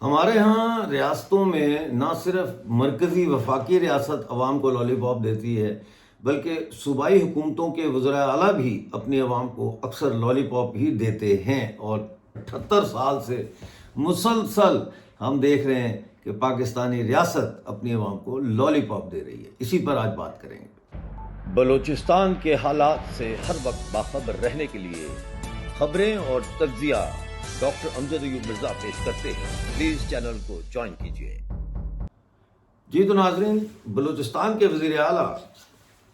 ہمارے ہاں ریاستوں میں نہ صرف مرکزی وفاقی ریاست عوام کو لالی پاپ دیتی ہے، بلکہ صوبائی حکومتوں کے وزراء اعلیٰ بھی اپنی عوام کو اکثر لالی پاپ ہی دیتے ہیں، اور 78 سال سے مسلسل ہم دیکھ رہے ہیں کہ پاکستانی ریاست اپنی عوام کو لالی پاپ دے رہی ہے۔ اسی پر آج بات کریں گے۔ بلوچستان کے حالات سے ہر وقت باخبر رہنے کے لیے خبریں اور تجزیہ ڈاکٹر امجد ایوب مرزا پیش کرتے ہیں۔ پلیز چینل کو جوائن کیجیے۔ جی تو ناظرین، بلوچستان کے وزیر اعلیٰ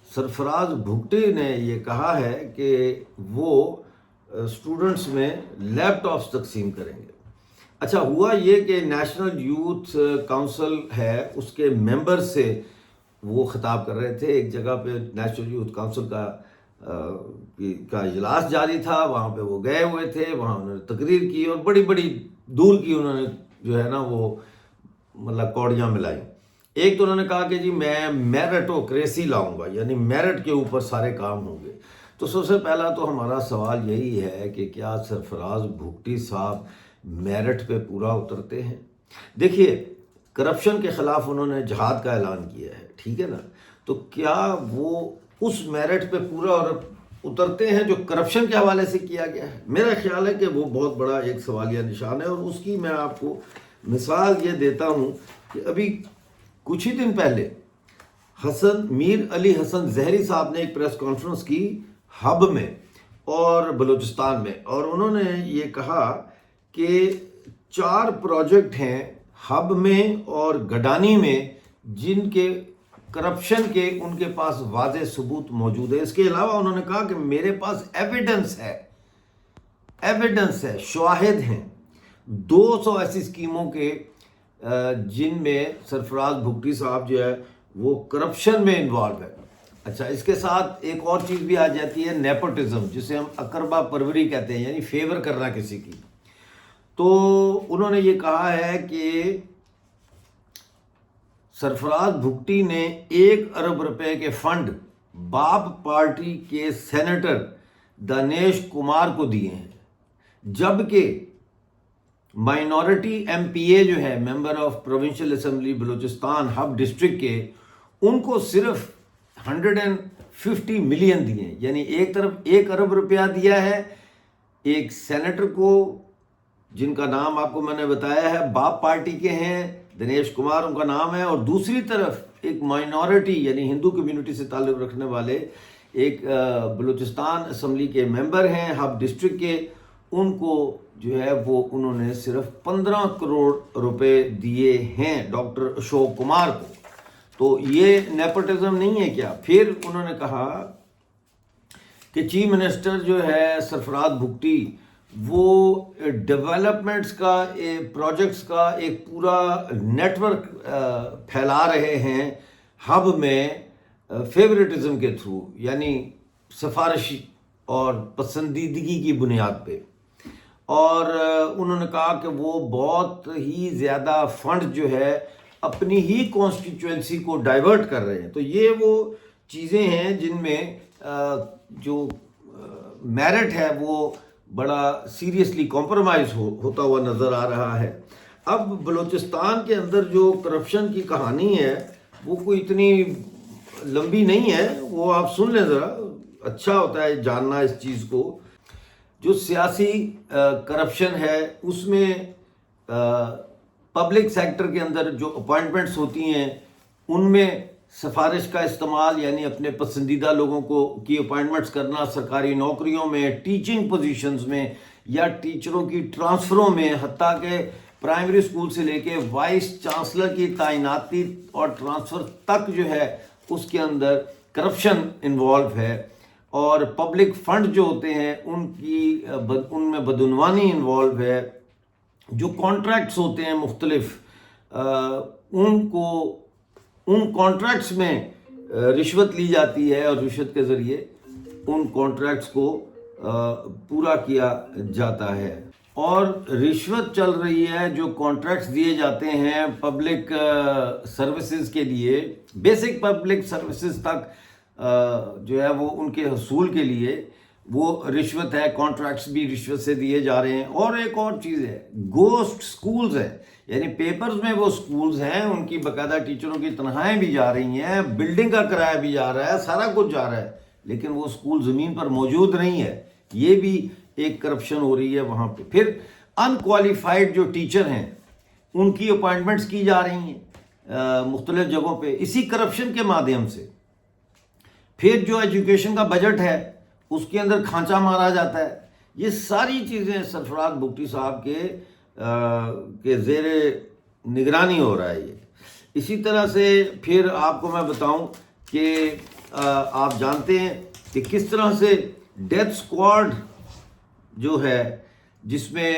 سرفراز بھگٹی نے یہ کہا ہے کہ وہ اسٹوڈنٹس میں لیپ ٹاپس تقسیم کریں گے۔ اچھا، ہوا یہ کہ نیشنل یوتھ کونسل ہے، اس کے ممبر سے وہ خطاب کر رہے تھے۔ ایک جگہ پہ نیشنل یوتھ کونسل کا اجلاس جاری تھا، وہاں پہ وہ گئے ہوئے تھے، وہاں انہوں نے تقریر کی اور بڑی بڑی دور کی انہوں نے جو ہے نا وہ مطلب کوڑیاں ملائی۔ ایک تو انہوں نے کہا کہ جی میں میرٹوکریسی لاؤں گا، یعنی میرٹ کے اوپر سارے کام ہوں گے۔ تو سب سے پہلا تو ہمارا سوال یہی ہے کہ کیا سرفراز بھگٹی صاحب میرٹ پہ پورا اترتے ہیں؟ دیکھیے، کرپشن کے خلاف انہوں نے جہاد کا اعلان کیا ہے، ٹھیک ہے نا، تو کیا وہ اس میرٹ پہ پورا اترتے ہیں جو کرپشن کے حوالے سے کیا گیا ہے؟ میرا خیال ہے کہ وہ بہت بڑا ایک سوالیہ نشان ہے، اور اس کی میں آپ کو مثال یہ دیتا ہوں کہ ابھی کچھ ہی دن پہلے میر علی حسن زہری صاحب نے ایک پریس کانفرنس کی ہب میں اور بلوچستان میں، اور انہوں نے یہ کہا کہ 4 پروجیکٹ ہیں ہب میں اور گڈانی میں جن کے کرپشن کے ان کے پاس واضح ثبوت موجود ہے۔ اس کے علاوہ انہوں نے کہا کہ میرے پاس ایویڈنس ہے، شواہد ہیں 200 ایسی اسکیموں کے جن میں سرفراز بھگٹی صاحب جو ہے وہ کرپشن میں انوالو ہے۔ اچھا، اس کے ساتھ ایک اور چیز بھی آ جاتی ہے، نیپوٹزم، جسے ہم اقربا پروری کہتے ہیں، یعنی فیور کرنا کسی کی۔ تو انہوں نے یہ کہا ہے کہ سرفراز بھگٹی نے 1 ارب روپے کے فنڈ باپ پارٹی کے سینیٹر دنیش کمار کو دیے ہیں، جبکہ مائنورٹی ایم پی اے جو ہے member of provincial assembly Balochistan hub district کے، ان کو صرف 150 ملین دیے ہیں، یعنی ایک طرف 1 ارب روپیہ دیا ہے ایک سینیٹر کو جن کا نام آپ کو میں نے بتایا ہے، باپ پارٹی کے ہیں، دنیش کمار ان کا نام ہے، اور دوسری طرف ایک مائنورٹی یعنی ہندو کمیونٹی سے تعلق رکھنے والے ایک بلوچستان اسمبلی کے ممبر ہیں ہب ڈسٹرکٹ کے، ان کو جو ہے وہ انہوں نے صرف 15 کروڑ روپے دیے ہیں ڈاکٹر اشوک کمار کو۔ تو یہ نیپوٹزم نہیں ہے کیا؟ پھر انہوں نے کہا کہ چیف منسٹر جو ہے سرفراز بھگٹی وہ ڈیولپمنٹس کا پروجیکٹس کا ایک پورا نیٹ ورک پھیلا رہے ہیں ہب میں فیورٹزم کے تھرو، یعنی سفارش اور پسندیدگی کی بنیاد پہ، اور انہوں نے کہا کہ وہ بہت ہی زیادہ فنڈ جو ہے اپنی ہی کانسٹیچوئنسی کو ڈائیورٹ کر رہے ہیں۔ تو یہ وہ چیزیں ہیں جن میں جو میرٹ ہے وہ بڑا سیریسلی کمپرومائز ہوتا ہوا نظر آ رہا ہے۔ اب بلوچستان کے اندر جو کرپشن کی کہانی ہے وہ کوئی اتنی لمبی نہیں ہے، وہ آپ سن لیں ذرا، اچھا ہوتا ہے جاننا اس چیز کو۔ جو سیاسی کرپشن ہے اس میں پبلک سیکٹر کے اندر جو اپوائنٹمنٹس ہوتی ہیں ان میں سفارش کا استعمال، یعنی اپنے پسندیدہ لوگوں کی اپوائنٹمنٹس کرنا سرکاری نوکریوں میں، ٹیچنگ پوزیشنز میں یا ٹیچروں کی ٹرانسفروں میں، حتیٰ کہ پرائمری اسکول سے لے کے وائس چانسلر کی تعیناتی اور ٹرانسفر تک جو ہے اس کے اندر کرپشن انوالو ہے، اور پبلک فنڈ جو ہوتے ہیں ان میں بدعنوانی انوالو ہے۔ جو کانٹریکٹس ہوتے ہیں مختلف، ان کانٹریکٹس میں رشوت لی جاتی ہے، اور رشوت کے ذریعے ان کانٹریکٹس کو پورا کیا جاتا ہے، اور رشوت چل رہی ہے۔ جو کانٹریکٹس دیے جاتے ہیں پبلک سروسز کے لیے، بیسک پبلک سروسز تک جو ہے وہ ان کے حصول کے لیے، وہ رشوت ہے، کانٹریکٹس بھی رشوت سے دیے جا رہے ہیں. اور ایک اور چیز ہے، گوسٹ سکولز ہیں، یعنی پیپرز میں وہ سکولز ہیں، ان کی باقاعدہ ٹیچروں کی تنخواہیں بھی جا رہی ہیں، بلڈنگ کا کرایہ بھی جا رہا ہے، سارا کچھ جا رہا ہے، لیکن وہ سکول زمین پر موجود نہیں ہے. یہ بھی ایک کرپشن ہو رہی ہے وہاں پہ. پھر ان کوالیفائڈ جو ٹیچر ہیں ان کی اپوائنٹمنٹس کی جا رہی ہیں مختلف جگہوں پہ اسی کرپشن کے مادھیم سے. پھر جو ایجوکیشن کا بجٹ ہے اس کے اندر کھانچا مارا جاتا ہے. یہ ساری چیزیں سرفراز بگٹی صاحب کے زیر نگرانی ہو رہا ہے یہ. اسی طرح سے پھر آپ کو میں بتاؤں کہ آپ جانتے ہیں کہ کس طرح سے ڈیتھ اسکواڈ جو ہے، جس میں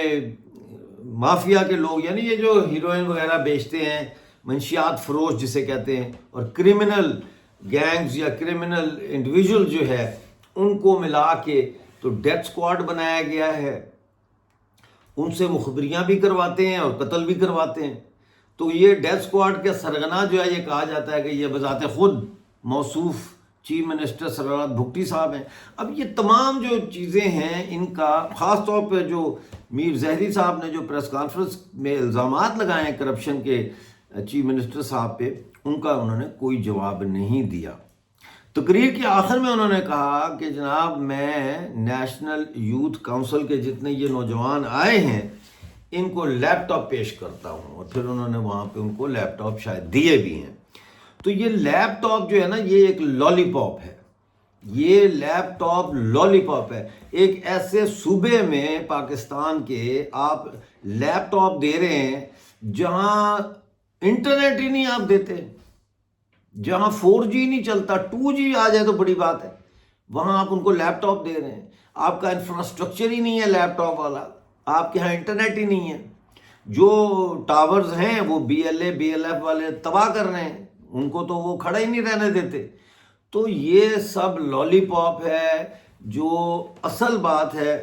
مافیا کے لوگ، یعنی یہ جو ہیروئن وغیرہ بیچتے ہیں، منشیات فروش جسے کہتے ہیں، اور کرمنل گینگز یا کرمنل انڈیویجول جو ہے ان کو ملا کے تو ڈیتھ اسکواڈ بنایا گیا ہے. ان سے مخبریاں بھی کرواتے ہیں اور قتل بھی کرواتے ہیں. تو یہ ڈیتھ اسکواڈ کے سرغنہ جو ہے، یہ کہا جاتا ہے کہ یہ بذات خود موصوف چیف منسٹر سرفراز بگٹی صاحب ہیں. اب یہ تمام جو چیزیں ہیں ان کا خاص طور پہ جو میر ظاہری صاحب نے جو پریس کانفرنس میں الزامات لگائے ہیں کرپشن کے چیف منسٹر صاحب پہ، ان کا انہوں نے کوئی جواب نہیں دیا. تقریر کے آخر میں انہوں نے کہا کہ جناب میں نیشنل یوتھ کونسل کے جتنے یہ نوجوان آئے ہیں ان کو لیپ ٹاپ پیش کرتا ہوں. اور پھر انہوں نے وہاں پہ ان کو لیپ ٹاپ شاید دیے بھی ہیں. تو یہ لیپ ٹاپ جو ہے نا، یہ ایک لالی پاپ ہے. یہ لیپ ٹاپ لالی پاپ ہے. ایک ایسے صوبے میں پاکستان کے آپ لیپ ٹاپ دے رہے ہیں جہاں انٹرنیٹ ہی نہیں آپ دیتے، جہاں 4G نہیں چلتا، 2G آ جائے تو بڑی بات ہے، وہاں آپ ان کو لیپ ٹاپ دے رہے ہیں. آپ کا انفراسٹرکچر ہی نہیں ہے لیپ ٹاپ والا، آپ کے ہاں انٹرنیٹ ہی نہیں ہے. جو ٹاورز ہیں وہ BLA BLF والے تباہ کر رہے ہیں، ان کو تو وہ کھڑا ہی نہیں رہنے دیتے. تو یہ سب لالی پاپ ہے. جو اصل بات ہے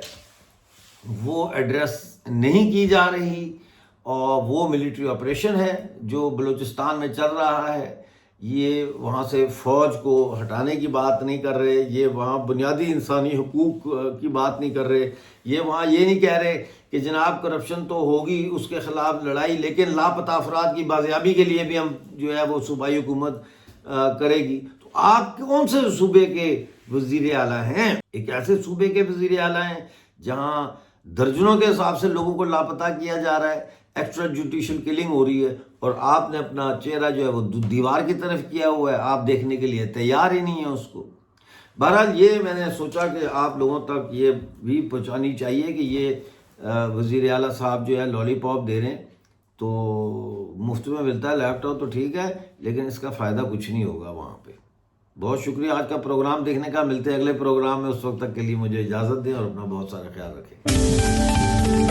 وہ ایڈریس نہیں کی جا رہی، اور وہ ملٹری آپریشن ہے جو بلوچستان میں چل رہا ہے. یہ وہاں سے فوج کو ہٹانے کی بات نہیں کر رہے، یہ وہاں بنیادی انسانی حقوق کی بات نہیں کر رہے، یہ وہاں یہ نہیں کہہ رہے کہ جناب کرپشن تو ہوگی، اس کے خلاف لڑائی، لیکن لاپتہ افراد کی بازیابی کے لیے بھی ہم جو ہے وہ صوبائی حکومت کرے گی. تو آپ کون سے صوبے کے وزیر اعلیٰ ہیں؟ ایک ایسے صوبے کے وزیر اعلیٰ ہیں جہاں درجنوں کے حساب سے لوگوں کو لاپتہ کیا جا رہا ہے، ایکسٹرا جوڈیشل کلنگ ہو رہی ہے، اور آپ نے اپنا چہرہ جو ہے وہ دیوار کی طرف کیا ہوا ہے، آپ دیکھنے کے لیے تیار ہی نہیں ہے اس کو. بہرحال یہ میں نے سوچا کہ آپ لوگوں تک یہ بھی پہنچانی چاہیے کہ یہ وزیر اعلیٰ صاحب جو ہے لالی پاپ دے رہے ہیں، تو مفت میں ملتا ہے لیپ ٹاپ تو ٹھیک ہے، لیکن اس کا فائدہ کچھ نہیں ہوگا وہاں پہ. بہت شکریہ آج کا پروگرام دیکھنے کا. ملتے ہیں اگلے پروگرام میں، اس وقت تک کے لیے مجھے اجازت دیں اور اپنا بہت سارا خیال رکھیں.